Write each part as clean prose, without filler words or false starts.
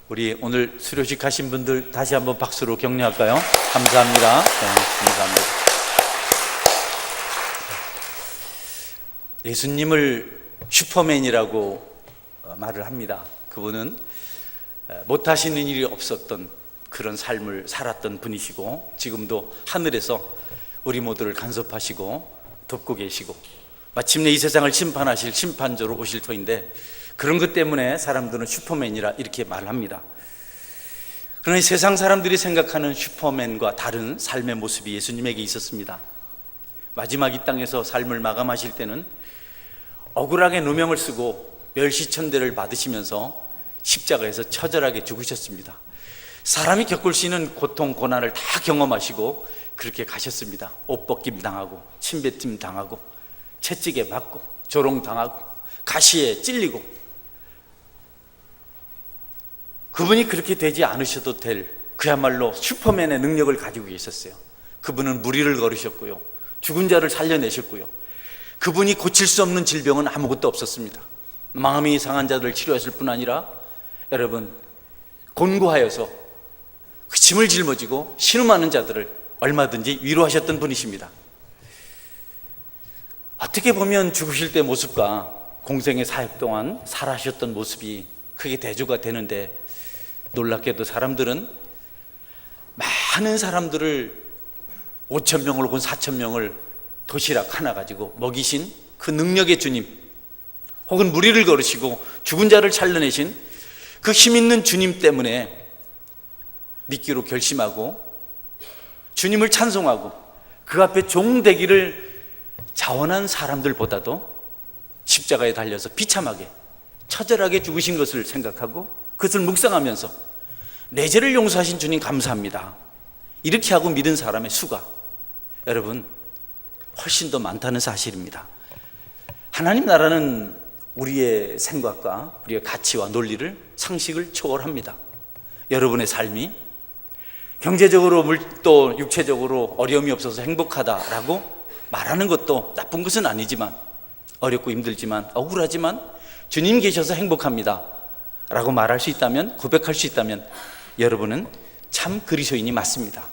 우리 오늘 수료식 하신 분들 다시 한번 박수로 격려할까요? 감사합니다. 네, 감사합니다. 예수님을 슈퍼맨이라고 말을 합니다. 그분은 못하시는 일이 없었던 그런 삶을 살았던 분이시고, 지금도 하늘에서 우리 모두를 간섭하시고 돕고 계시고, 마침내 이 세상을 심판하실 심판자로 오실 터인데, 그런 것 때문에 사람들은 슈퍼맨이라 이렇게 말합니다. 그러나 세상 사람들이 생각하는 슈퍼맨과 다른 삶의 모습이 예수님에게 있었습니다. 마지막 이 땅에서 삶을 마감하실 때는 억울하게 누명을 쓰고 멸시천대를 받으시면서 십자가에서 처절하게 죽으셨습니다. 사람이 겪을 수 있는 고통, 고난을 다 경험하시고 그렇게 가셨습니다. 옷 벗김 당하고, 침뱉임 당하고, 채찍에 맞고, 조롱 당하고, 가시에 찔리고. 그분이 그렇게 되지 않으셔도 될 그야말로 슈퍼맨의 능력을 가지고 계셨어요. 그분은 무리를 걸으셨고요, 죽은 자를 살려내셨고요, 그분이 고칠 수 없는 질병은 아무것도 없었습니다. 마음이 상한 자들을 치료하실 뿐 아니라 여러분, 곤고하여서 그 짐을 짊어지고 신음하는 자들을 얼마든지 위로하셨던 분이십니다. 어떻게 보면 죽으실 때 모습과 공생의 사역 동안 살아하셨던 모습이 크게 대조가 되는데, 놀랍게도 사람들은 많은 사람들을 5,000명을 혹은 4,000명을 도시락 하나 가지고 먹이신 그 능력의 주님, 혹은 무리를 걸으시고 죽은 자를 살려내신 그 힘 있는 주님 때문에 믿기로 결심하고 주님을 찬송하고 그 앞에 종되기를 자원한 사람들보다도 십자가에 달려서 비참하게 처절하게 죽으신 것을 생각하고 그것을 묵상하면서 내 죄를 용서하신 주님 감사합니다, 이렇게 하고 믿은 사람의 수가 여러분 훨씬 더 많다는 사실입니다. 하나님 나라는 우리의 생각과 우리의 가치와 논리를, 상식을 초월합니다. 여러분의 삶이 경제적으로 또 육체적으로 어려움이 없어서 행복하다라고 말하는 것도 나쁜 것은 아니지만, 어렵고 힘들지만 억울하지만 주님 계셔서 행복합니다 라고 말할 수 있다면, 고백할 수 있다면 여러분은 참 그리스도인이 맞습니다.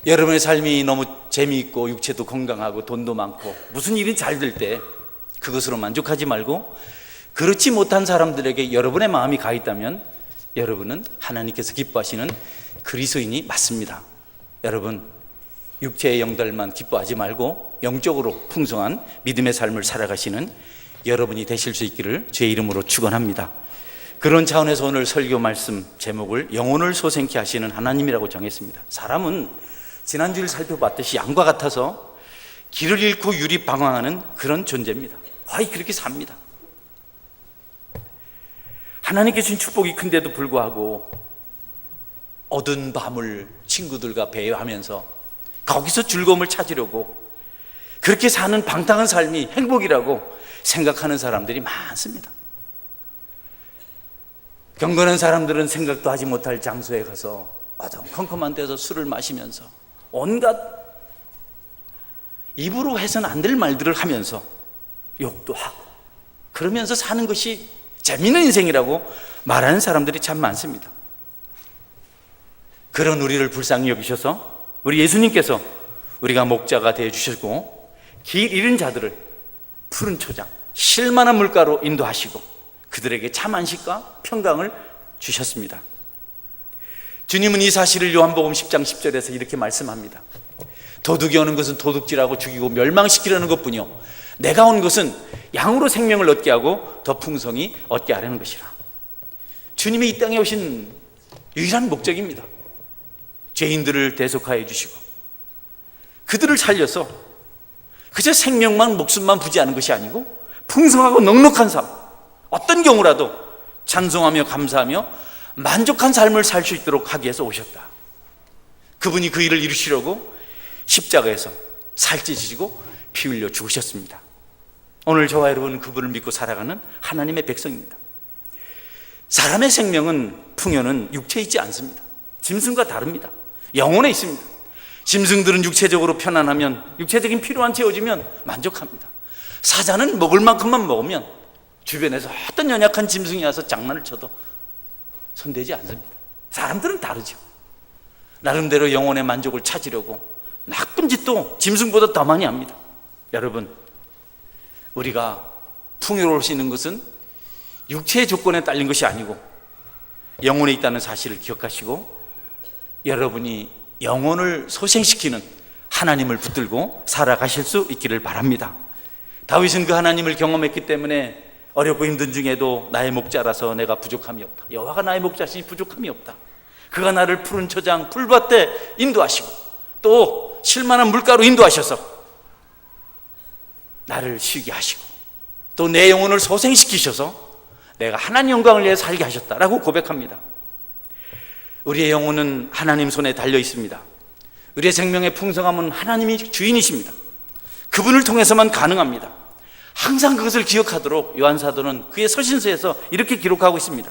여러분의 삶이 너무 재미있고 육체도 건강하고 돈도 많고 무슨 일이 잘 될 때 그것으로 만족하지 말고, 그렇지 못한 사람들에게 여러분의 마음이 가 있다면 여러분은 하나님께서 기뻐하시는 그리스도인이 맞습니다. 여러분, 육체의 영달만 기뻐하지 말고 영적으로 풍성한 믿음의 삶을 살아가시는 여러분이 되실 수 있기를 주의 이름으로 축원합니다. 그런 차원에서 오늘 설교 말씀 제목을 영혼을 솟생케 하시는 하나님이라고 정했습니다. 사람은 지난주를 살펴봤듯이 양과 같아서 길을 잃고 유리방황하는 그런 존재입니다. 거의 그렇게 삽니다. 하나님께 주신 축복이 큰데도 불구하고 어두운 밤을 친구들과 배회하면서 거기서 즐거움을 찾으려고 그렇게 사는 방탕한 삶이 행복이라고 생각하는 사람들이 많습니다. 경건한 사람들은 생각도 하지 못할 장소에 가서 어두컴컴한 데서 술을 마시면서 온갖 입으로 해서는 안 될 말들을 하면서 욕도 하고 그러면서 사는 것이 재미있는 인생이라고 말하는 사람들이 참 많습니다. 그런 우리를 불쌍히 여기셔서 우리 예수님께서 우리가 목자가 되어주시고 길 잃은 자들을 푸른 초장, 쉴만한 물가로 인도하시고 그들에게 참 안식과 평강을 주셨습니다. 주님은 이 사실을 요한복음 10장 10절에서 이렇게 말씀합니다. 도둑이 오는 것은 도둑질하고 죽이고 멸망시키려는 것뿐이요, 내가 온 것은 양으로 생명을 얻게 하고 더 풍성히 얻게 하려는 것이라. 주님이 이 땅에 오신 유일한 목적입니다. 죄인들을 대속하여 주시고 그들을 살려서 그저 생명만, 목숨만 부지하는 것이 아니고 풍성하고 넉넉한 삶, 어떤 경우라도 찬송하며 감사하며 만족한 삶을 살 수 있도록 하기 위해서 오셨다. 그분이 그 일을 이루시려고 십자가에서 살찌시고 피 흘려 죽으셨습니다. 오늘 저와 여러분은 그분을 믿고 살아가는 하나님의 백성입니다. 사람의 생명은, 풍요는 육체에 있지 않습니다. 짐승과 다릅니다. 영혼에 있습니다. 짐승들은 육체적으로 편안하면, 육체적인 필요한 채워지면 만족합니다. 사자는 먹을 만큼만 먹으면 주변에서 어떤 연약한 짐승이 와서 장난을 쳐도 손대지 않습니다. 사람들은 다르죠. 나름대로 영혼의 만족을 찾으려고 나쁜 짓도 짐승보다 더 많이 합니다. 여러분, 우리가 풍요로울 수 있는 것은 육체의 조건에 딸린 것이 아니고 영혼에 있다는 사실을 기억하시고 여러분이 영혼을 소생시키는 하나님을 붙들고 살아가실 수 있기를 바랍니다. 다윗은 그 하나님을 경험했기 때문에 어렵고 힘든 중에도 나의 목자라서 내가 부족함이 없다. 여호와가 나의 목자시니 부족함이 없다. 그가 나를 푸른 초장 풀밭에 인도하시고 또 쉴만한 물가로 인도하셔서 나를 쉬게 하시고 또 내 영혼을 소생시키셔서 내가 하나님 영광을 위해 살게 하셨다라고 고백합니다. 우리의 영혼은 하나님 손에 달려 있습니다. 우리의 생명의 풍성함은 하나님이 주인이십니다. 그분을 통해서만 가능합니다. 항상 그것을 기억하도록 요한사도는 그의 서신서에서 이렇게 기록하고 있습니다.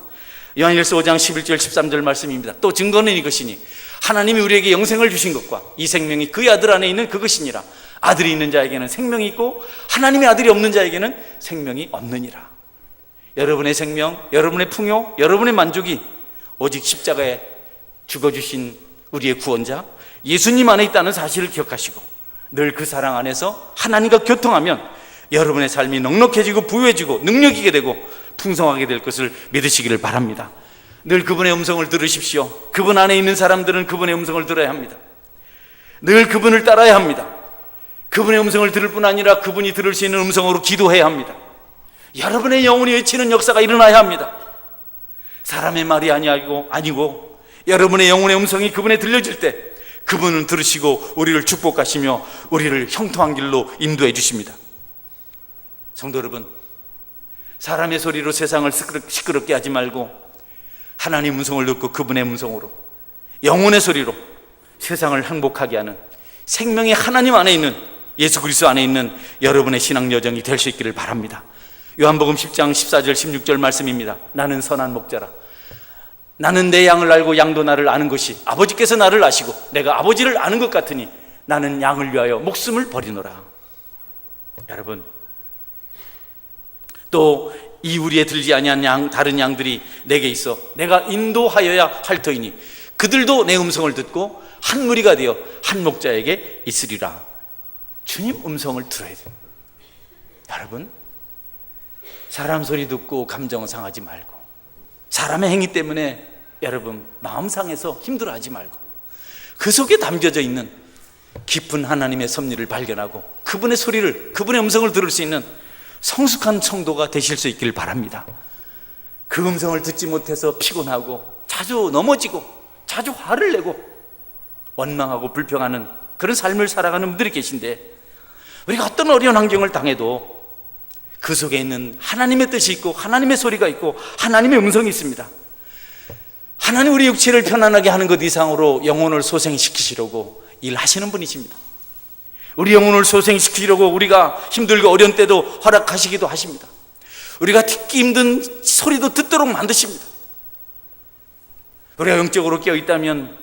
요한일서 5장 11절 13절 말씀입니다. 또 증거는 이것이니 하나님이 우리에게 영생을 주신 것과 이 생명이 그의 아들 안에 있는 그것이니라. 아들이 있는 자에게는 생명이 있고 하나님의 아들이 없는 자에게는 생명이 없느니라. 여러분의 생명, 여러분의 풍요, 여러분의 만족이 오직 십자가에 죽어주신 우리의 구원자 예수님 안에 있다는 사실을 기억하시고 늘 그 사랑 안에서 하나님과 교통하면 여러분의 삶이 넉넉해지고 부유해지고 능력이게 되고 풍성하게 될 것을 믿으시기를 바랍니다. 늘 그분의 음성을 들으십시오. 그분 안에 있는 사람들은 그분의 음성을 들어야 합니다. 늘 그분을 따라야 합니다. 그분의 음성을 들을 뿐 아니라 그분이 들을 수 있는 음성으로 기도해야 합니다. 여러분의 영혼이 외치는 역사가 일어나야 합니다. 사람의 말이 아니고 여러분의 영혼의 음성이 그분에 들려질 때 그분은 들으시고 우리를 축복하시며 우리를 형통한 길로 인도해 주십니다. 성도 여러분, 사람의 소리로 세상을 시끄럽게 하지 말고 하나님 음성을 듣고 그분의 음성으로 영혼의 소리로 세상을 행복하게 하는 생명의 하나님 안에 있는 예수 그리스도 안에 있는 여러분의 신앙 여정이 될 수 있기를 바랍니다. 요한복음 10장 14절 16절 말씀입니다. 나는 선한 목자라. 나는 내 양을 알고 양도 나를 아는 것이 아버지께서 나를 아시고 내가 아버지를 아는 것 같으니 나는 양을 위하여 목숨을 버리노라. 여러분, 또 이 우리에 들지 아니한 다른 양들이 내게 있어 내가 인도하여야 할 터이니 그들도 내 음성을 듣고 한 무리가 되어 한 목자에게 있으리라. 주님 음성을 들어야 돼요. 여러분, 사람 소리 듣고 감정 상하지 말고 사람의 행위 때문에 여러분 마음 상해서 힘들어하지 말고 그 속에 담겨져 있는 깊은 하나님의 섭리를 발견하고 그분의 소리를, 그분의 음성을 들을 수 있는 성숙한 성도가 되실 수 있기를 바랍니다. 그 음성을 듣지 못해서 피곤하고 자주 넘어지고 자주 화를 내고 원망하고 불평하는 그런 삶을 살아가는 분들이 계신데 우리가 어떤 어려운 환경을 당해도 그 속에 있는 하나님의 뜻이 있고 하나님의 소리가 있고 하나님의 음성이 있습니다. 하나님 우리 육체를 편안하게 하는 것 이상으로 영혼을 소생시키시려고 일하시는 분이십니다. 우리 영혼을 소생시키려고 우리가 힘들고 어려운 때도 허락하시기도 하십니다. 우리가 듣기 힘든 소리도 듣도록 만드십니다. 우리가 영적으로 깨어있다면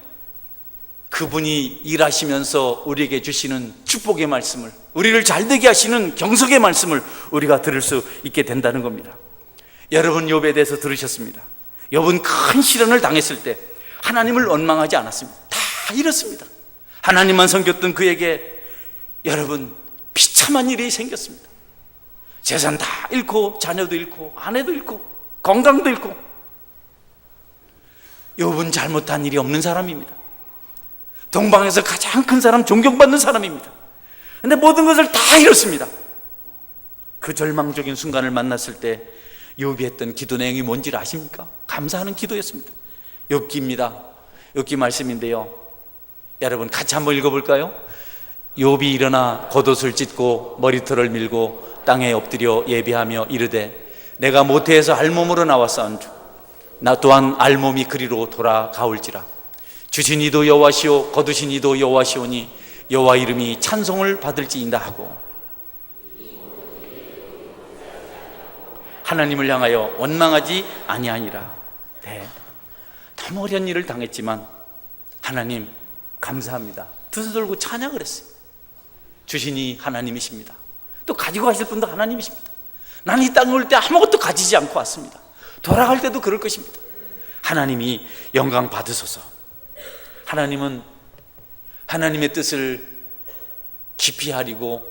그분이 일하시면서 우리에게 주시는 축복의 말씀을, 우리를 잘되게 하시는 경석의 말씀을 우리가 들을 수 있게 된다는 겁니다. 여러분, 욥에 대해서 들으셨습니다. 욥은 큰 시련을 당했을 때 하나님을 원망하지 않았습니다. 다 잃었습니다. 하나님만 섬겼던 그에게 여러분 비참한 일이 생겼습니다. 재산 다 잃고 자녀도 잃고 아내도 잃고 건강도 잃고. 욥은 잘못한 일이 없는 사람입니다. 동방에서 가장 큰 사람, 존경받는 사람입니다. 그런데 모든 것을 다 잃었습니다. 그 절망적인 순간을 만났을 때 욥이 했던 기도 내용이 뭔지를 아십니까? 감사하는 기도였습니다. 욥기입니다. 욥기 말씀인데요, 여러분 같이 한번 읽어볼까요? 욥이 일어나 겉옷을 찢고 머리털을 밀고 땅에 엎드려 예배하며 이르되 내가 모태에서 알몸으로 나왔사온즉 나 또한 알몸이 그리로 돌아가올지라. 주신 이도 여호와시오 거두신 이도 여호와시오니 여호와 이름이 찬송을 받을지인다 하고 하나님을 향하여 원망하지 아니하니라. 네, 너무 어려운 일을 당했지만 하나님 감사합니다. 두 손 들고 찬양을 했어요. 주신이 하나님이십니다. 또 가지고 가실 분도 하나님이십니다. 나는 이 땅에 올 때 아무것도 가지지 않고 왔습니다. 돌아갈 때도 그럴 것입니다. 하나님이 영광 받으소서. 하나님은 하나님의 뜻을 깊이 아리고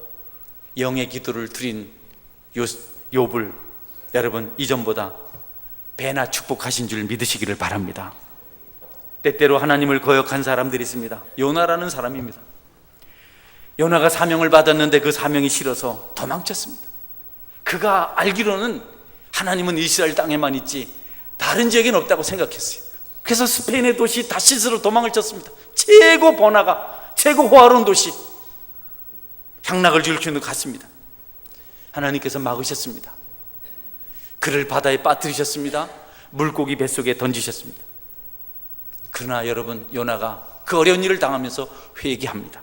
영의 기도를 드린 욥을 여러분 이전보다 배나 축복하신 줄 믿으시기를 바랍니다. 때때로 하나님을 거역한 사람들이 있습니다. 요나라는 사람입니다. 요나가 사명을 받았는데 그 사명이 싫어서 도망쳤습니다. 그가 알기로는 하나님은 이스라엘 땅에만 있지 다른 지역에는 없다고 생각했어요. 그래서 스페인의 도시 다시스로 도망을 쳤습니다. 최고 번화가, 최고 호화로운 도시, 향락을 일으키는 데 갔습니다. 하나님께서 막으셨습니다. 그를 바다에 빠뜨리셨습니다. 물고기 뱃속에 던지셨습니다. 그러나 여러분, 요나가 그 어려운 일을 당하면서 회개합니다.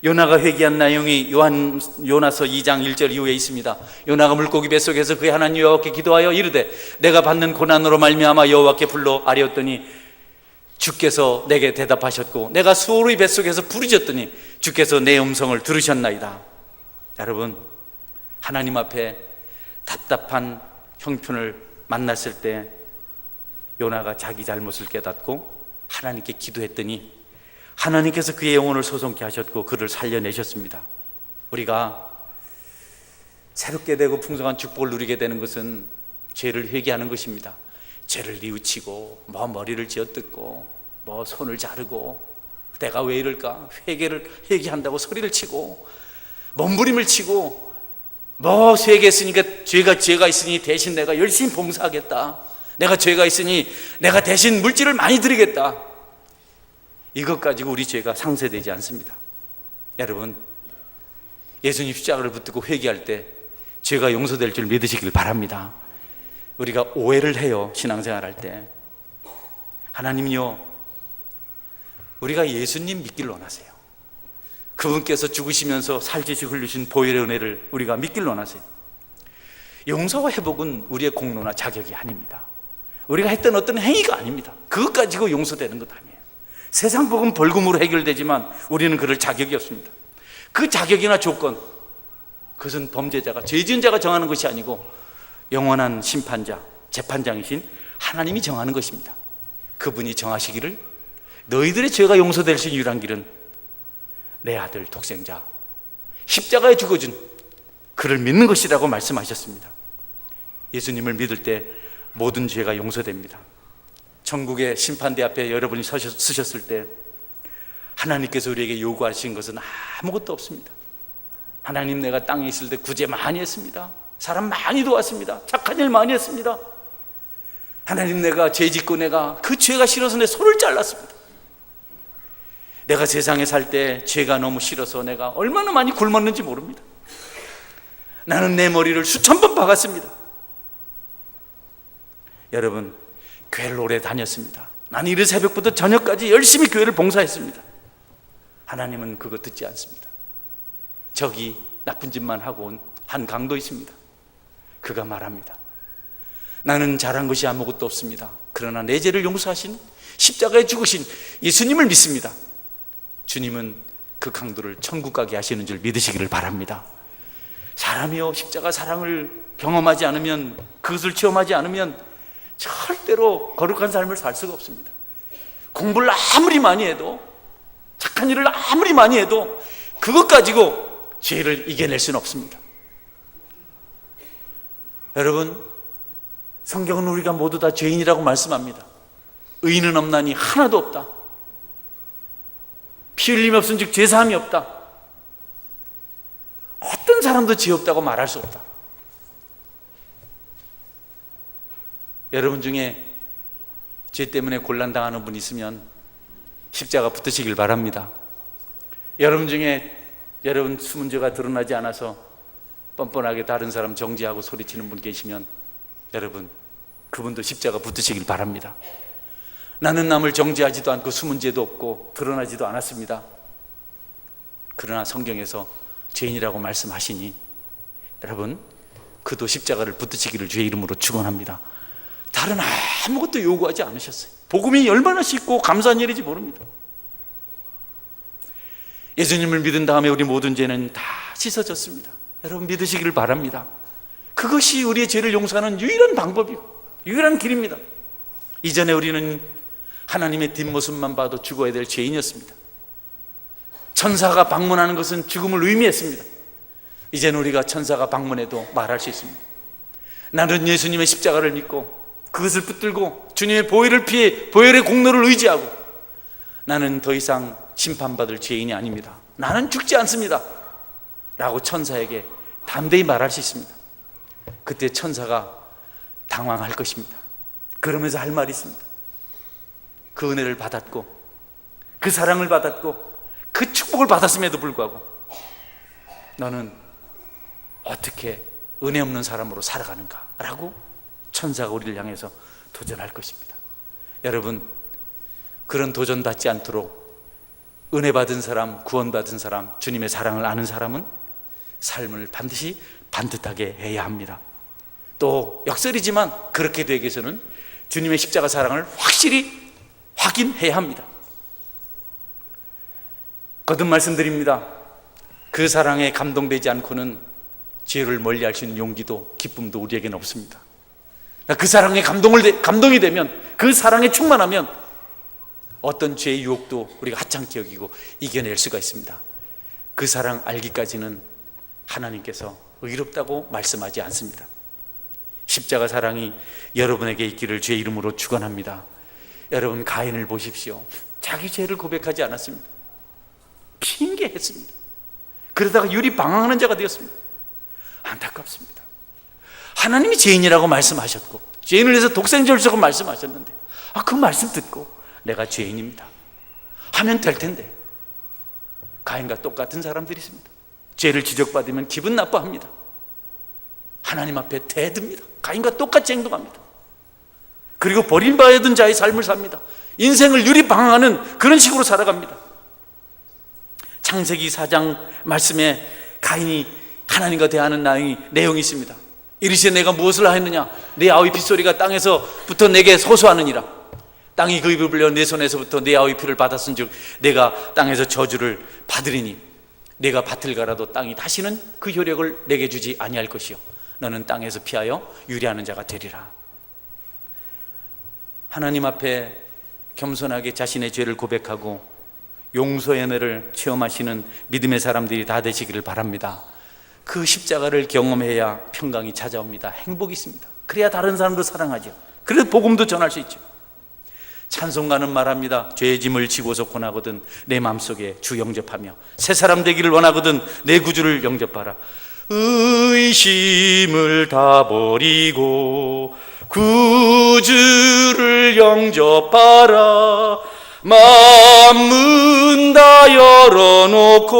요나가 회개한 내용이 요나서 2장 1절 이후에 있습니다. 요나가 물고기 뱃속에서 그의 하나님 여호와께 기도하여 이르되 내가 받는 고난으로 말미암아 여호와께 불러 아뢰었더니 주께서 내게 대답하셨고 내가 수오르의 뱃속에서 부르짖었더니 주께서 내 음성을 들으셨나이다. 여러분, 하나님 앞에 답답한 형편을 만났을 때 요나가 자기 잘못을 깨닫고 하나님께 기도했더니 하나님께서 그의 영혼을 소송케 하셨고 그를 살려내셨습니다. 우리가 새롭게 되고 풍성한 축복을 누리게 되는 것은 죄를 회개하는 것입니다. 죄를 뉘우치고 머리를 쥐어뜯고 손을 자르고 내가 왜 이럴까 회개한다고 소리를 치고 몸부림을 치고 회개했으니까 죄가 있으니 대신 내가 열심히 봉사하겠다, 내가 죄가 있으니 내가 대신 물질을 많이 드리겠다, 이것 가지고 우리 죄가 상쇄되지 않습니다. 여러분, 예수님 십자가를 붙들고 회개할 때 죄가 용서될 줄 믿으시길 바랍니다. 우리가 오해를 해요. 신앙생활할 때 하나님은요, 우리가 예수님 믿기를 원하세요. 그분께서 죽으시면서 살짓이 흘리신 보혈의 은혜를 우리가 믿기를 원하세요. 용서와 회복은 우리의 공로나 자격이 아닙니다. 우리가 했던 어떤 행위가 아닙니다. 그것 가지고 용서되는 것 아니에요. 세상 복은 벌금으로 해결되지만 우리는 그럴 자격이 없습니다. 그 자격이나 조건, 그것은 범죄자가, 죄 지은 자가 정하는 것이 아니고 영원한 심판자, 재판장이신 하나님이 정하는 것입니다. 그분이 정하시기를 너희들의 죄가 용서될 수 있는 유일한 길은 내 아들 독생자 십자가에 죽어준 그를 믿는 것이라고 말씀하셨습니다. 예수님을 믿을 때 모든 죄가 용서됩니다. 천국의 심판대 앞에 여러분이 서셨을 때 하나님께서 우리에게 요구하신 것은 아무것도 없습니다. 하나님, 내가 땅에 있을 때 구제 많이 했습니다. 사람 많이 도왔습니다. 착한 일 많이 했습니다. 하나님, 내가 죄 짓고 내가 그 죄가 싫어서 내 손을 잘랐습니다. 내가 세상에 살 때 죄가 너무 싫어서 내가 얼마나 많이 굶었는지 모릅니다. 나는 내 머리를 수천 번 박았습니다. 여러분, 교회를 오래 다녔습니다. 나는 이른 새벽부터 저녁까지 열심히 교회를 봉사했습니다. 하나님은 그거 듣지 않습니다. 저기 나쁜 짓만 하고 온 한 강도 있습니다. 그가 말합니다. 나는 잘한 것이 아무것도 없습니다. 그러나 내 죄를 용서하신 십자가에 죽으신 예수님을 믿습니다. 주님은 그 강도를 천국 가게 하시는 줄 믿으시기를 바랍니다. 사람이요, 십자가 사랑을 경험하지 않으면, 그것을 체험하지 않으면 절대로 거룩한 삶을 살 수가 없습니다. 공부를 아무리 많이 해도, 착한 일을 아무리 많이 해도 그것 가지고 죄를 이겨낼 수는 없습니다. 여러분, 성경은 우리가 모두 다 죄인이라고 말씀합니다. 의인은 없나니 하나도 없다. 피 흘림이 없은 즉 죄사함이 없다. 어떤 사람도 죄 없다고 말할 수 없다. 여러분 중에 죄 때문에 곤란당하는 분이 있으면 십자가 붙으시길 바랍니다. 여러분 중에 여러분 숨은 죄가 드러나지 않아서 뻔뻔하게 다른 사람 정죄하고 소리치는 분 계시면 여러분, 그분도 십자가 붙으시길 바랍니다. 나는 남을 정죄하지도 않고 숨은 죄도 없고 드러나지도 않았습니다. 그러나 성경에서 죄인이라고 말씀하시니 여러분, 그도 십자가를 붙으시기를 주의 이름으로 축원합니다. 다른 아무것도 요구하지 않으셨어요. 복음이 얼마나 쉽고 감사한 일인지 모릅니다. 예수님을 믿은 다음에 우리 모든 죄는 다 씻어졌습니다. 여러분, 믿으시기를 바랍니다. 그것이 우리의 죄를 용서하는 유일한 방법이고 유일한 길입니다. 이전에 우리는 하나님의 뒷모습만 봐도 죽어야 될 죄인이었습니다. 천사가 방문하는 것은 죽음을 의미했습니다. 이제는 우리가 천사가 방문해도 말할 수 있습니다. 나는 예수님의 십자가를 믿고 그것을 붙들고 주님의 보혈을 피해 보혈의 공로를 의지하고 나는 더 이상 심판받을 죄인이 아닙니다. 나는 죽지 않습니다 라고 천사에게 담대히 말할 수 있습니다. 그때 천사가 당황할 것입니다. 그러면서 할 말이 있습니다. 그 은혜를 받았고 그 사랑을 받았고 그 축복을 받았음에도 불구하고 너는 어떻게 은혜 없는 사람으로 살아가는가 라고 천사가 우리를 향해서 도전할 것입니다. 여러분, 그런 도전 받지 않도록 은혜 받은 사람, 구원받은 사람, 주님의 사랑을 아는 사람은 삶을 반드시 반듯하게 해야 합니다. 또 역설이지만 그렇게 되기 위해서는 주님의 십자가 사랑을 확실히 확인해야 합니다. 거듭 말씀드립니다. 그 사랑에 감동되지 않고는 죄를 멀리할 수 있는 용기도 기쁨도 우리에게는 없습니다. 그 사랑에 감동이 되면, 그 사랑에 충만하면 어떤 죄의 유혹도 우리가 하찮게 여기고 이겨낼 수가 있습니다. 그 사랑 알기까지는 하나님께서 의롭다고 말씀하지 않습니다. 십자가 사랑이 여러분에게 있기를 주의 이름으로 축원합니다. 여러분, 가인을 보십시오. 자기 죄를 고백하지 않았습니다. 핑계했습니다. 그러다가 유리 방황하는 자가 되었습니다. 안타깝습니다. 하나님이 죄인이라고 말씀하셨고 죄인을 위해서 독생자를 주라고 말씀하셨는데 그 말씀 듣고 내가 죄인입니다 하면 될 텐데, 가인과 똑같은 사람들이 있습니다. 죄를 지적받으면 기분 나빠합니다. 하나님 앞에 대듭니다. 가인과 똑같이 행동합니다. 그리고 버림받은 자의 삶을 삽니다. 인생을 유리방황하는 그런 식으로 살아갑니다. 창세기 4장 말씀에 가인이 하나님과 대하는 내용이 있습니다. 이르시되 내가 무엇을 하였느냐? 내 아우의 핏소리가 땅에서부터 내게 호소하느니라. 땅이 그 입을 벌려 내 손에서부터 내 아우의 피를 받았은즉 내가 땅에서 저주를 받으리니 내가 밭을 갈아도 땅이 다시는 그 효력을 내게 주지 아니할 것이요 너는 땅에서 피하여 유리하는 자가 되리라. 하나님 앞에 겸손하게 자신의 죄를 고백하고 용서의 은혜를 체험하시는 믿음의 사람들이 다 되시기를 바랍니다. 그 십자가를 경험해야 평강이 찾아옵니다. 행복이 있습니다. 그래야 다른 사람도 사랑하죠. 그래서 복음도 전할 수 있죠. 찬송가는 말합니다. 죄의 짐을 지고서 고나거든 내 마음속에 주 영접하며 새 사람 되기를 원하거든 내 구주를 영접하라. 의심을 다 버리고 구주를 영접하라. 마음문 다 열어놓고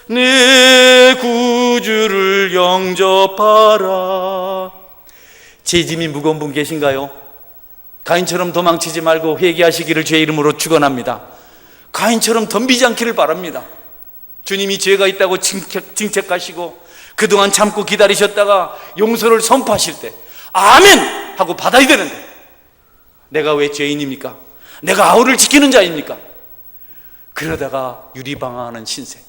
내 구주를 영접하라. 죄짐이 무거운 분 계신가요? 가인처럼 도망치지 말고 회개하시기를 주의 이름으로 축원합니다. 가인처럼 덤비지 않기를 바랍니다. 주님이 죄가 있다고 징책하시고 그동안 참고 기다리셨다가 용서를 선포하실 때 아멘! 하고 받아야 되는데 내가 왜 죄인입니까? 내가 아우를 지키는 자입니까? 그러다가 유리방황하는 신세,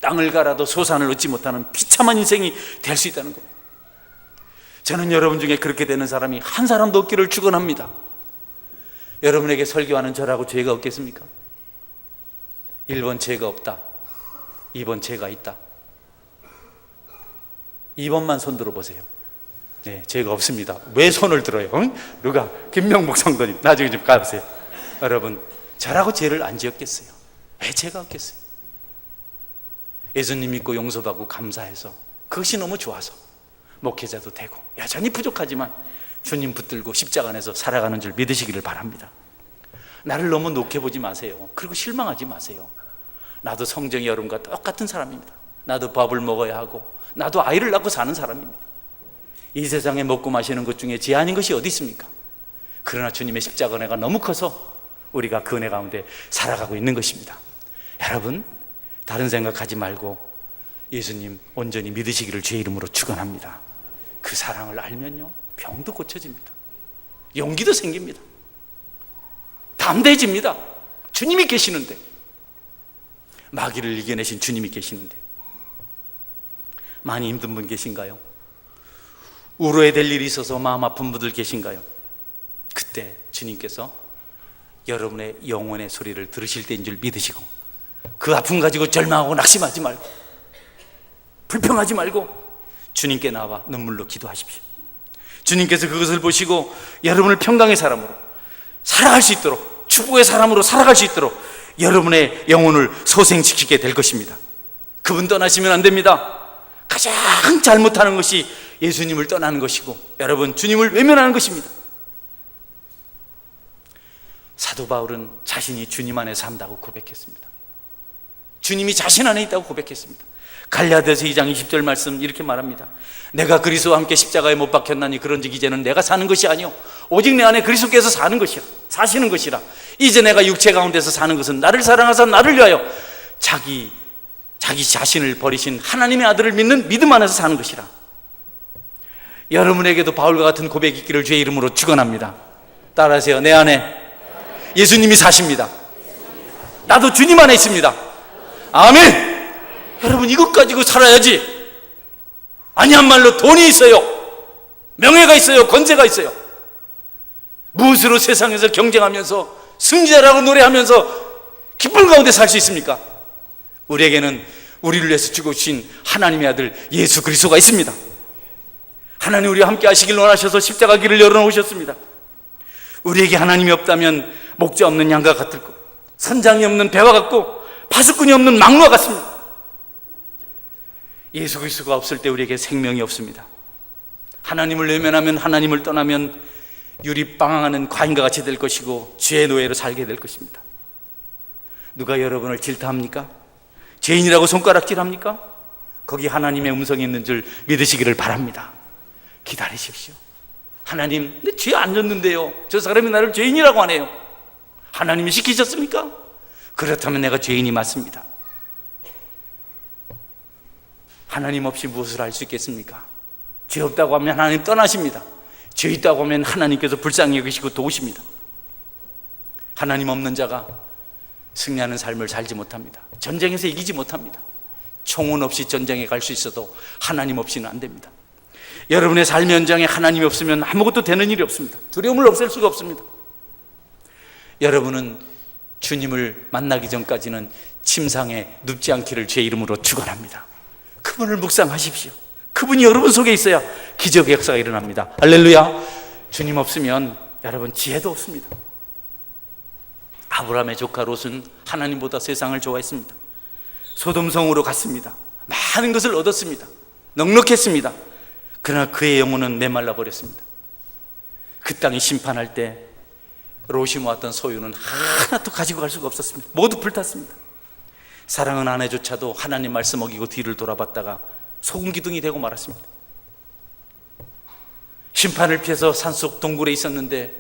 땅을 갈아도 소산을 얻지 못하는 비참한 인생이 될 수 있다는 겁니다. 저는 여러분 중에 그렇게 되는 사람이 한 사람도 없기를 축원합니다. 여러분에게 설교하는 저라고 죄가 없겠습니까? 1번 죄가 없다, 2번 죄가 있다. 2번만 손 들어보세요. 네, 죄가 없습니다. 왜 손을 들어요? 응? 누가? 김명복 성도님, 나중에 좀 가보세요. 여러분, 저라고 죄를 안 지었겠어요? 왜 죄가 없겠어요? 예수님 믿고 용서받고 감사해서 그것이 너무 좋아서 목회자도 되고 여전히 부족하지만 주님 붙들고 십자가 안에서 살아가는 줄 믿으시기를 바랍니다. 나를 너무 높게 보지 마세요. 그리고 실망하지 마세요. 나도 성정이 여러분과 똑같은 사람입니다. 나도 밥을 먹어야 하고 나도 아이를 낳고 사는 사람입니다. 이 세상에 먹고 마시는 것 중에 죄 아닌 것이 어디 있습니까? 그러나 주님의 십자가 은혜가 너무 커서 우리가 그 은혜 가운데 살아가고 있는 것입니다. 여러분, 다른 생각하지 말고 예수님 온전히 믿으시기를 주의 이름으로 축원합니다. 그 사랑을 알면요, 병도 고쳐집니다. 용기도 생깁니다. 담대해집니다. 주님이 계시는데, 마귀를 이겨내신 주님이 계시는데. 많이 힘든 분 계신가요? 울어야 될 일이 있어서 마음 아픈 분들 계신가요? 그때 주님께서 여러분의 영혼의 소리를 들으실 때인 줄 믿으시고, 그 아픔 가지고 절망하고 낙심하지 말고 불평하지 말고 주님께 나와 눈물로 기도하십시오. 주님께서 그것을 보시고 여러분을 평강의 사람으로 살아갈 수 있도록, 축복의 사람으로 살아갈 수 있도록 여러분의 영혼을 소생시키게 될 것입니다. 그분 떠나시면 안 됩니다. 가장 잘못하는 것이 예수님을 떠나는 것이고, 여러분, 주님을 외면하는 것입니다. 사도 바울은 자신이 주님 안에 산다고 고백했습니다. 주님이 자신 안에 있다고 고백했습니다. 갈라디아서 2장 20절 말씀 이렇게 말합니다. 내가 그리스도와 함께 십자가에 못 박혔나니 그런즉 이제는 내가 사는 것이 아니요 오직 내 안에 그리스도께서 사시는 것이라. 이제 내가 육체 가운데서 사는 것은 나를 사랑하사 나를 위하여 자기 자신을 버리신 하나님의 아들을 믿는 믿음 안에서 사는 것이라. 여러분에게도 바울과 같은 고백이 있기를 주의 이름으로 축원합니다. 따라하세요. 내 안에 예수님이 사십니다. 나도 주님 안에 있습니다. 아멘. 여러분, 이것 가지고 살아야지. 아니한 말로 돈이 있어요, 명예가 있어요, 권세가 있어요. 무엇으로 세상에서 경쟁하면서 승리자라고 노래하면서 기쁨 가운데 살 수 있습니까? 우리에게는 우리를 위해서 죽으신 하나님의 아들 예수 그리스도가 있습니다. 하나님 우리와 함께 하시길 원하셔서 십자가 길을 열어놓으셨습니다. 우리에게 하나님이 없다면 목자 없는 양과 같을 것, 선장이 없는 배와 같고 파수꾼이 없는 망루와 같습니다. 예수 그리스도가 없을 때 우리에게 생명이 없습니다. 하나님을 외면하면, 하나님을 떠나면 유리빵항하는 과인과 같이 될 것이고 죄의 노예로 살게 될 것입니다. 누가 여러분을 질타합니까? 죄인이라고 손가락질합니까? 거기 하나님의 음성이 있는 줄 믿으시기를 바랍니다. 기다리십시오. 하나님, 내 죄 안 졌는데요, 저 사람이 나를 죄인이라고 하네요. 하나님이 시키셨습니까? 그렇다면 내가 죄인이 맞습니다. 하나님 없이 무엇을 할 수 있겠습니까? 죄 없다고 하면 하나님 떠나십니다. 죄 있다고 하면 하나님께서 불쌍히 여기시고 도우십니다. 하나님 없는 자가 승리하는 삶을 살지 못합니다. 전쟁에서 이기지 못합니다. 총은 없이 전쟁에 갈 수 있어도 하나님 없이는 안 됩니다. 여러분의 삶의 현장에 하나님이 없으면 아무것도 되는 일이 없습니다. 두려움을 없앨 수가 없습니다. 여러분은 주님을 만나기 전까지는 침상에 눕지 않기를 주의 이름으로 축원합니다. 그분을 묵상하십시오. 그분이 여러분 속에 있어야 기적의 역사가 일어납니다. 할렐루야. 주님 없으면 여러분 지혜도 없습니다. 아브라함의 조카 롯은 하나님보다 세상을 좋아했습니다. 소돔성으로 갔습니다. 많은 것을 얻었습니다. 넉넉했습니다. 그러나 그의 영혼은 메말라 버렸습니다. 그 땅이 심판할 때 롯이 모았던 소유는 하나도 가지고 갈 수가 없었습니다. 모두 불탔습니다. 사랑하는 아내조차도 하나님 말씀 어기고 뒤를 돌아봤다가 소금 기둥이 되고 말았습니다. 심판을 피해서 산속 동굴에 있었는데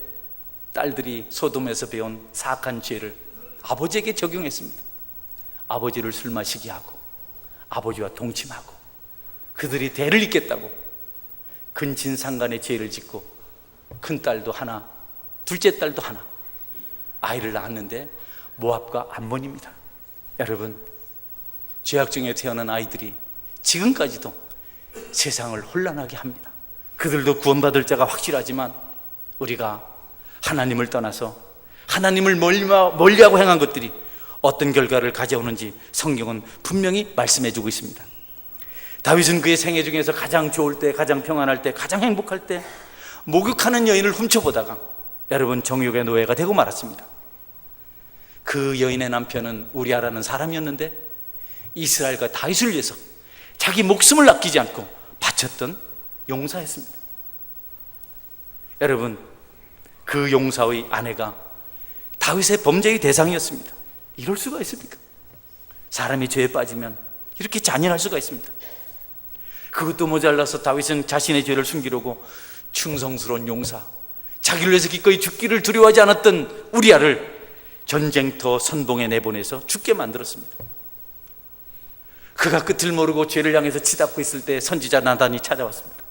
딸들이 소돔에서 배운 사악한 죄를 아버지에게 적용했습니다. 아버지를 술 마시게 하고 아버지와 동침하고 그들이 대를 잇겠다고 근친상간의 죄를 짓고 큰딸도 하나, 둘째 딸도 하나 아이를 낳았는데 모압과 암몬입니다. 여러분, 죄악 중에 태어난 아이들이 지금까지도 세상을 혼란하게 합니다. 그들도 구원받을 자가 확실하지만 우리가 하나님을 떠나서 하나님을 멀리하고 행한 것들이 어떤 결과를 가져오는지 성경은 분명히 말씀해주고 있습니다. 다윗은 그의 생애 중에서 가장 좋을 때, 가장 평안할 때, 가장 행복할 때 목욕하는 여인을 훔쳐보다가 여러분 정욕의 노예가 되고 말았습니다. 그 여인의 남편은 우리아라는 사람이었는데 이스라엘과 다윗을 위해서 자기 목숨을 아끼지 않고 바쳤던 용사였습니다. 여러분, 그 용사의 아내가 다윗의 범죄의 대상이었습니다. 이럴 수가 있습니까? 사람이 죄에 빠지면 이렇게 잔인할 수가 있습니다. 그것도 모자라서 다윗은 자신의 죄를 숨기려고 충성스러운 용사, 자기를 위해서 기꺼이 죽기를 두려워하지 않았던 우리아를 전쟁터 선봉에 내보내서 죽게 만들었습니다. 그가 끝을 모르고 죄를 향해서 치닫고 있을 때 선지자 나단이 찾아왔습니다.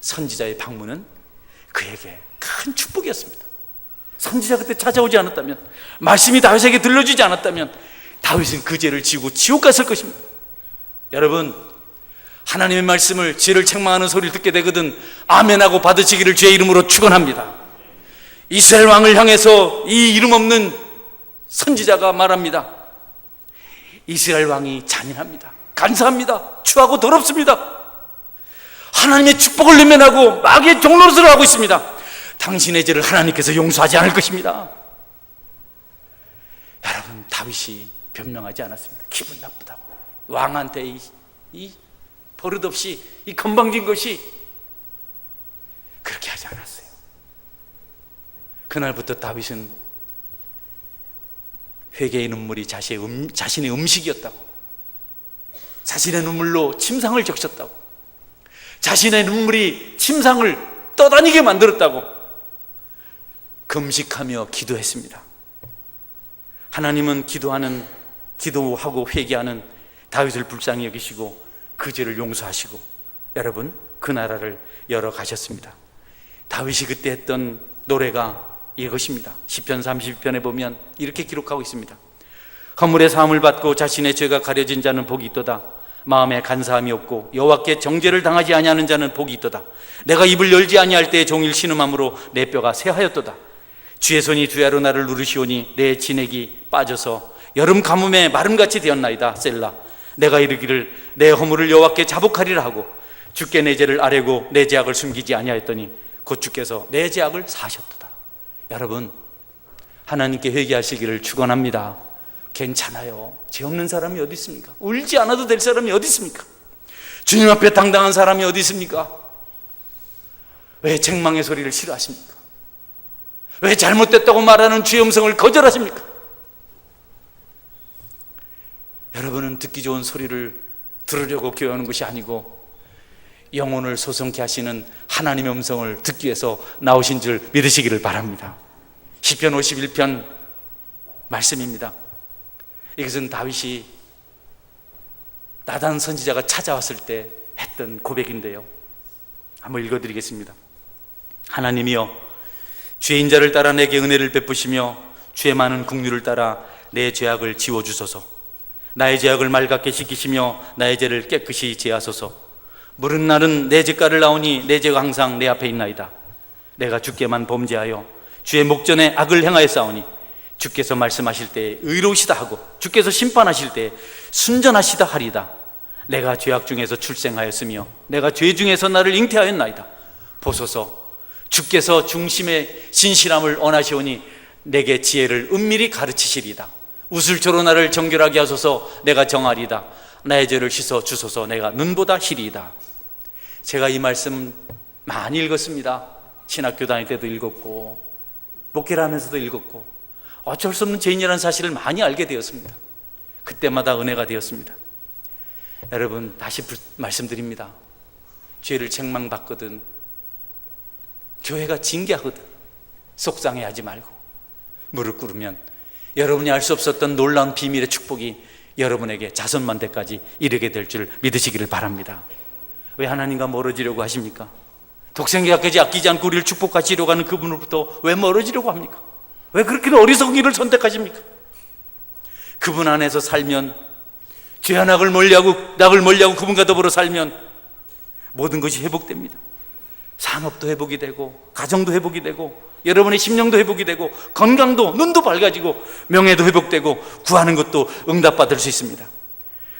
선지자의 방문은 그에게 큰 축복이었습니다. 선지자 그때 찾아오지 않았다면, 말씀이 다윗에게 들려주지 않았다면 다윗은 그 죄를 지우고 지옥 갔을 것입니다. 여러분, 하나님의 말씀을 죄를 책망하는 소리를 듣게 되거든 아멘하고 받으시기를 주의 이름으로 축원합니다. 이스라엘 왕을 향해서 이 이름 없는 선지자가 말합니다. 이스라엘 왕이 잔인합니다. 간사합니다. 추하고 더럽습니다. 하나님의 축복을 외면하고 마귀의 종노릇을 하고 있습니다. 당신의 죄를 하나님께서 용서하지 않을 것입니다. 여러분, 다윗이 변명하지 않았습니다. 기분 나쁘다고. 왕한테 이 버릇없이 이 건방진 것이, 그렇게 하지 않았어요. 그날부터 다윗은 회개의 눈물이 자신의 음식이었다고, 자신의 눈물로 침상을 적셨다고, 자신의 눈물이 침상을 떠다니게 만들었다고 금식하며 기도했습니다. 하나님은 기도하고 회개하는 다윗을 불쌍히 여기시고 그 죄를 용서하시고, 여러분, 그 나라를 열어 가셨습니다. 다윗이 그때 했던 노래가 이것입니다. 시편 32편에 보면 이렇게 기록하고 있습니다. 허물의 사함을 받고 자신의 죄가 가려진 자는 복이 있도다. 마음에 간사함이 없고 여호와께 정죄를 당하지 아니하는 자는 복이 있도다. 내가 입을 열지 아니할 때에 종일 신음함으로 내 뼈가 새하였도다. 주의 손이 두야로 나를 누르시오니 내 진액이 빠져서 여름 가뭄에 마름같이 되었나이다. 셀라. 내가 이르기를 내 허물을 여호와께 자복하리라 하고 주께 내 죄를 아뢰고 내 죄악을 숨기지 아니하였더니 곧 주께서 내 죄악을 사하셨도다. 여러분, 하나님께 회개하시기를 축원합니다. 괜찮아요. 죄 없는 사람이 어디 있습니까? 울지 않아도 될 사람이 어디 있습니까? 주님 앞에 당당한 사람이 어디 있습니까? 왜 책망의 소리를 싫어하십니까? 왜 잘못됐다고 말하는 주의 음성을 거절하십니까? 여러분은 듣기 좋은 소리를 들으려고 교회하는 것이 아니고 영혼을 소성케 하시는 하나님의 음성을 듣기 위해서 나오신 줄 믿으시기를 바랍니다. 시편 51편 말씀입니다. 이것은 다윗이 나단 선지자가 찾아왔을 때 했던 고백인데요, 한번 읽어드리겠습니다. 하나님이여, 주의 인자를 따라 내게 은혜를 베푸시며 주의 많은 긍휼을 따라 내 죄악을 지워주소서. 나의 죄악을 맑게 씻기시며 나의 죄를 깨끗이 제하소서. 물은 날은 내 죄가를 나오니 내 죄가 항상 내 앞에 있나이다. 내가 주께만 범죄하여 주의 목전에 악을 행하였사오니 주께서 말씀하실 때 의로우시다 하고 주께서 심판하실 때 순전하시다 하리다. 내가 죄악 중에서 출생하였으며 내가 죄 중에서 나를 잉태하였나이다. 보소서, 주께서 중심의 신실함을 원하시오니 내게 지혜를 은밀히 가르치시리다. 우슬초로 나를 정결하게 하소서. 내가 정하리다. 나의 죄를 씻어 주소서. 내가 눈보다 희리이다. 제가 이 말씀 많이 읽었습니다. 신학교 다닐 때도 읽었고 목회를 하면서도 읽었고 어쩔 수 없는 죄인이라는 사실을 많이 알게 되었습니다. 그때마다 은혜가 되었습니다. 여러분, 다시 말씀드립니다. 죄를 책망받거든, 교회가 징계하거든 속상해하지 말고 무릎 꿇으면 여러분이 알 수 없었던 놀라운 비밀의 축복이 여러분에게 자손만대까지 이르게 될 줄 믿으시기를 바랍니다. 왜 하나님과 멀어지려고 하십니까? 독생자까지 아끼지 않고 우리를 축복하시려고 하는 그분으로부터 왜 멀어지려고 합니까? 왜 그렇게 어리석은 길을 선택하십니까? 그분 안에서 살면, 죄와 낙을 멀리하고 그분과 더불어 살면 모든 것이 회복됩니다. 산업도 회복이 되고 가정도 회복이 되고 여러분의 심령도 회복이 되고 건강도, 눈도 밝아지고 명예도 회복되고 구하는 것도 응답받을 수 있습니다.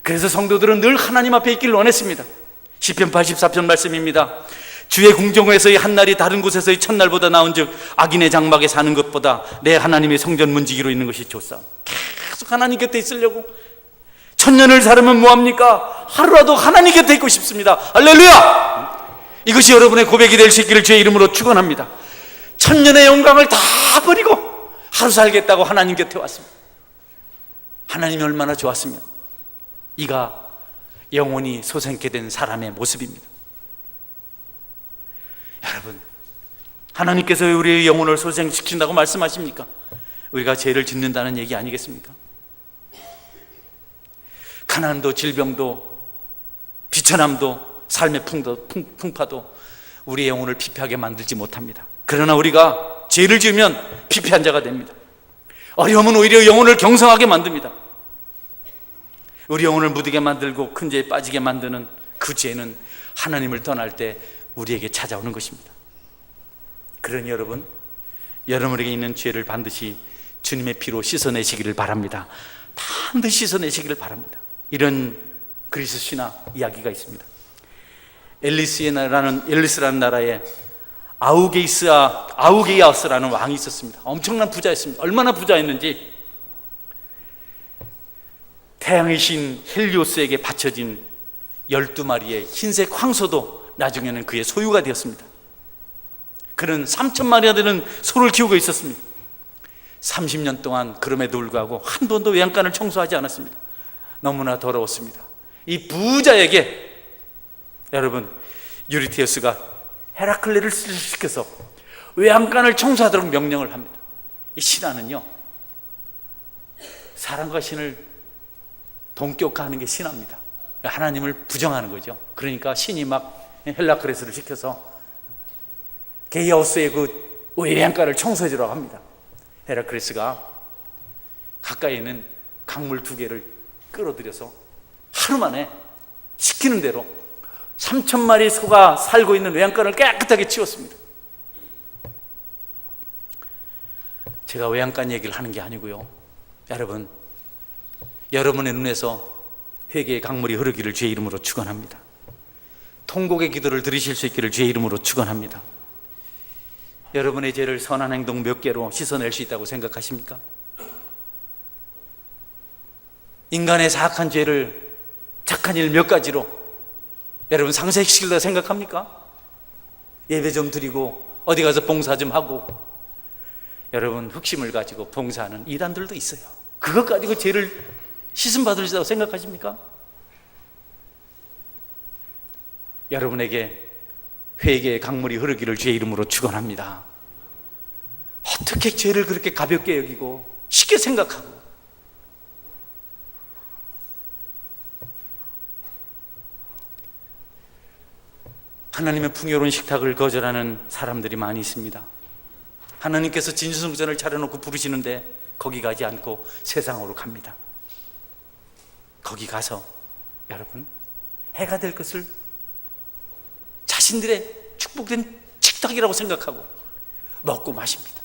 그래서 성도들은 늘 하나님 앞에 있기를 원했습니다. 시편 84편 말씀입니다. 주의 궁정에서의 한날이 다른 곳에서의 첫날보다 나은즉 악인의 장막에 사는 것보다 내 하나님의 성전 문지기로 있는 것이 좋사오니. 계속 하나님 곁에 있으려고, 천년을 살으면 뭐합니까? 하루라도 하나님 곁에 있고 싶습니다. 할렐루야! 이것이 여러분의 고백이 될 수 있기를 주의 이름으로 축원합니다. 천년의 영광을 다 버리고 하루 살겠다고 하나님 곁에 왔습니다. 하나님이 얼마나 좋았으면 이가 영원히 소생케 된 사람의 모습입니다. 여러분, 하나님께서 우리의 영혼을 소생시킨다고 말씀하십니까? 우리가 죄를 짓는다는 얘기 아니겠습니까? 가난도 질병도 비천함도 삶의 풍파도 우리의 영혼을 피폐하게 만들지 못합니다. 그러나 우리가 죄를 지으면 피폐한 자가 됩니다. 어려움은 오히려 영혼을 경성하게 만듭니다. 우리 영혼을 무디게 만들고 큰 죄에 빠지게 만드는 그 죄는 하나님을 떠날 때 우리에게 찾아오는 것입니다. 그러니 여러분, 여러분에게 있는 죄를 반드시 주님의 피로 씻어내시기를 바랍니다. 반드시 씻어내시기를 바랍니다. 이런 그리스 신화 이야기가 있습니다. 엘리스라는 나라에 아우게이아스라는 왕이 있었습니다. 엄청난 부자였습니다. 얼마나 부자였는지 태양의 신 헬리오스에게 바쳐진 12마리의 흰색 황소도 나중에는 그의 소유가 되었습니다. 그는 3,000마리나 되는 소를 키우고 있었습니다. 30년 동안 그럼에도 불구하고 한 번도 외양간을 청소하지 않았습니다. 너무나 더러웠습니다. 이 부자에게 여러분, 유리티어스가 헤라클레를 시켜서 외양간을 청소하도록 명령을 합니다. 이 신화는요, 사람과 신을 동격화하는 게 신화입니다. 하나님을 부정하는 거죠. 그러니까 신이 막 헬라클레스를 시켜서 게이아우스의 그 외양간을 청소해 주라고 합니다. 헤라클레스가 가까이 있는 강물 2개를 끌어들여서 하루 만에 시키는 대로 3,000마리 소가 살고 있는 외양간을 깨끗하게 치웠습니다. 제가 외양간 얘기를 하는 게 아니고요, 여러분, 여러분의 눈에서 회개의 강물이 흐르기를 주의 이름으로 축원합니다. 통곡의 기도를 들으실 수 있기를 주의 이름으로 축원합니다. 여러분의 죄를 선한 행동 몇 개로 씻어낼 수 있다고 생각하십니까? 인간의 사악한 죄를 착한 일 몇 가지로 여러분 상쇄시키려고 생각합니까? 예배 좀 드리고 어디 가서 봉사 좀 하고, 여러분 흑심을 가지고 봉사하는 이단들도 있어요. 그것 가지고 죄를 씻음받으시다고 생각하십니까? 여러분에게 회개의 강물이 흐르기를 주의 이름으로 축원합니다. 어떻게 죄를 그렇게 가볍게 여기고 쉽게 생각하고, 하나님의 풍요로운 식탁을 거절하는 사람들이 많이 있습니다. 하나님께서 진수성전을 차려놓고 부르시는데 거기 가지 않고 세상으로 갑니다. 거기 가서 여러분 해가 될 것을 자신들의 축복된 식탁이라고 생각하고 먹고 마십니다.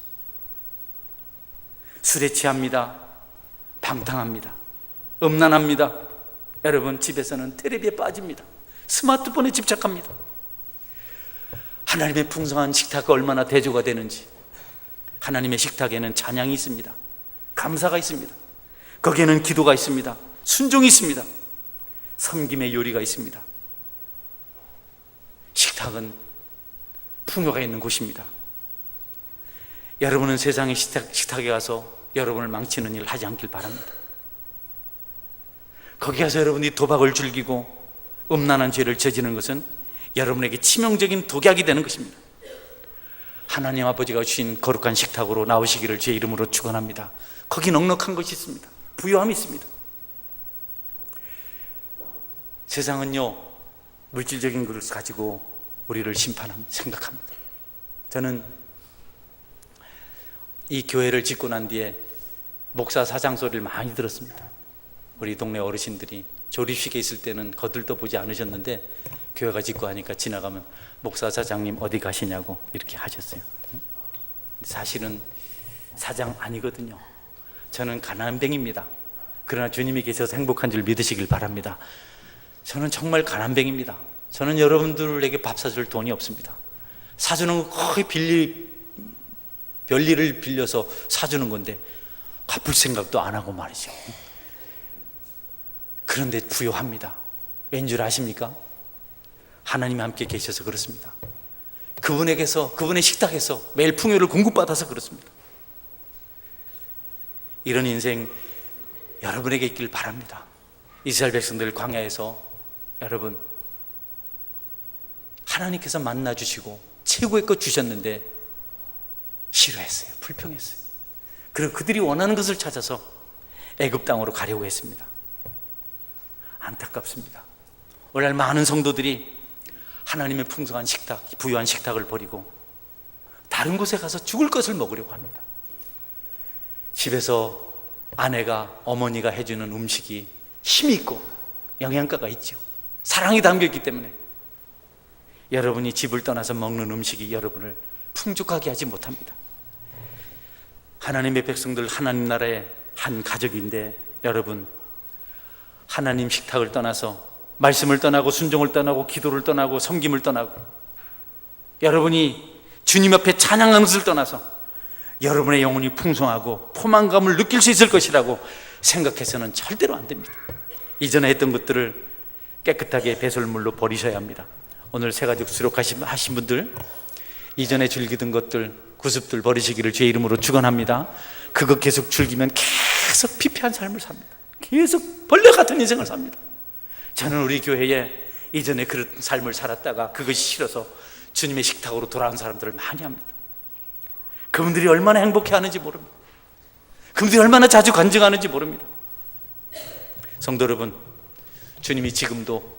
술에 취합니다. 방탕합니다. 음란합니다. 여러분 집에서는 텔레비에 빠집니다. 스마트폰에 집착합니다. 하나님의 풍성한 식탁이 얼마나 대조가 되는지, 하나님의 식탁에는 찬양이 있습니다. 감사가 있습니다. 거기에는 기도가 있습니다. 순종이 있습니다. 섬김의 요리가 있습니다. 식탁은 풍요가 있는 곳입니다. 여러분은 세상의 식탁에 가서 여러분을 망치는 일을 하지 않길 바랍니다. 거기 가서 여러분이 도박을 즐기고 음란한 죄를 저지르는 것은 여러분에게 치명적인 독약이 되는 것입니다. 하나님 아버지가 주신 거룩한 식탁으로 나오시기를 제 이름으로 축원합니다. 거기 넉넉한 것이 있습니다. 부요함이 있습니다. 세상은요, 물질적인 것을 가지고 우리를 생각합니다. 저는 이 교회를 짓고 난 뒤에 목사 사장 소리를 많이 들었습니다. 우리 동네 어르신들이 조립식에 있을 때는 거들떠 보지 않으셨는데 교회가 짓고 하니까 지나가면 목사 사장님 어디 가시냐고 이렇게 하셨어요. 사실은 사장 아니거든요. 저는 가난뱅입니다. 그러나 주님이 계셔서 행복한 줄 믿으시길 바랍니다. 저는 정말 가난뱅입니다. 저는 여러분들에게 밥 사줄 돈이 없습니다. 사주는 거 거의 별일을 빌려서 사주는 건데 갚을 생각도 안 하고 말이죠. 그런데 부요합니다. 왠 줄 아십니까? 하나님이 함께 계셔서 그렇습니다. 그분에게서, 그분의 식탁에서 매일 풍요를 공급받아서 그렇습니다. 이런 인생 여러분에게 있길 바랍니다. 이스라엘 백성들 광야에서 여러분 하나님께서 만나주시고 최고의 것 주셨는데 싫어했어요. 불평했어요. 그리고 그들이 원하는 것을 찾아서 애굽 땅으로 가려고 했습니다. 안타깝습니다. 오늘날 많은 성도들이 하나님의 풍성한 식탁, 부유한 식탁을 버리고 다른 곳에 가서 죽을 것을 먹으려고 합니다. 집에서 아내가, 어머니가 해주는 음식이 힘이 있고 영양가가 있죠. 사랑이 담겨있기 때문에 여러분이 집을 떠나서 먹는 음식이 여러분을 풍족하게 하지 못합니다. 하나님의 백성들, 하나님 나라의 한 가족인데, 여러분, 하나님 식탁을 떠나서, 말씀을 떠나고, 순종을 떠나고, 기도를 떠나고, 섬김을 떠나고, 여러분이 주님 앞에 찬양하는 것을 떠나서 여러분의 영혼이 풍성하고 포만감을 느낄 수 있을 것이라고 생각해서는 절대로 안 됩니다. 이전에 했던 것들을 깨끗하게 배설물로 버리셔야 합니다. 오늘 새가족 수록하신 분들, 이전에 즐기던 것들, 구습들 버리시기를 주의 이름으로 축원합니다. 그거 계속 즐기면 계속 피폐한 삶을 삽니다. 계속 벌레 같은 인생을 삽니다. 저는 우리 교회에 이전에 그런 삶을 살았다가 그것이 싫어서 주님의 식탁으로 돌아온 사람들을 많이 합니다. 그분들이 얼마나 행복해하는지 모릅니다. 그분들이 얼마나 자주 간증하는지 모릅니다. 성도 여러분, 주님이 지금도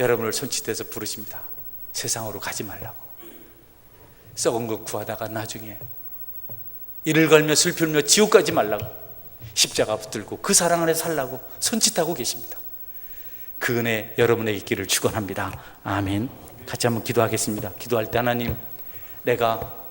여러분을 손짓해서 부르십니다. 세상으로 가지 말라고. 썩은 것 구하다가 나중에 이를 걸며 슬피 울며 지옥 가지 말라고, 십자가 붙들고 그 사랑 안에 살라고 손짓하고 계십니다. 그 은혜 여러분에게 있기를 축원합니다. 아멘. 같이 한번 기도하겠습니다. 기도할 때, 하나님, 내가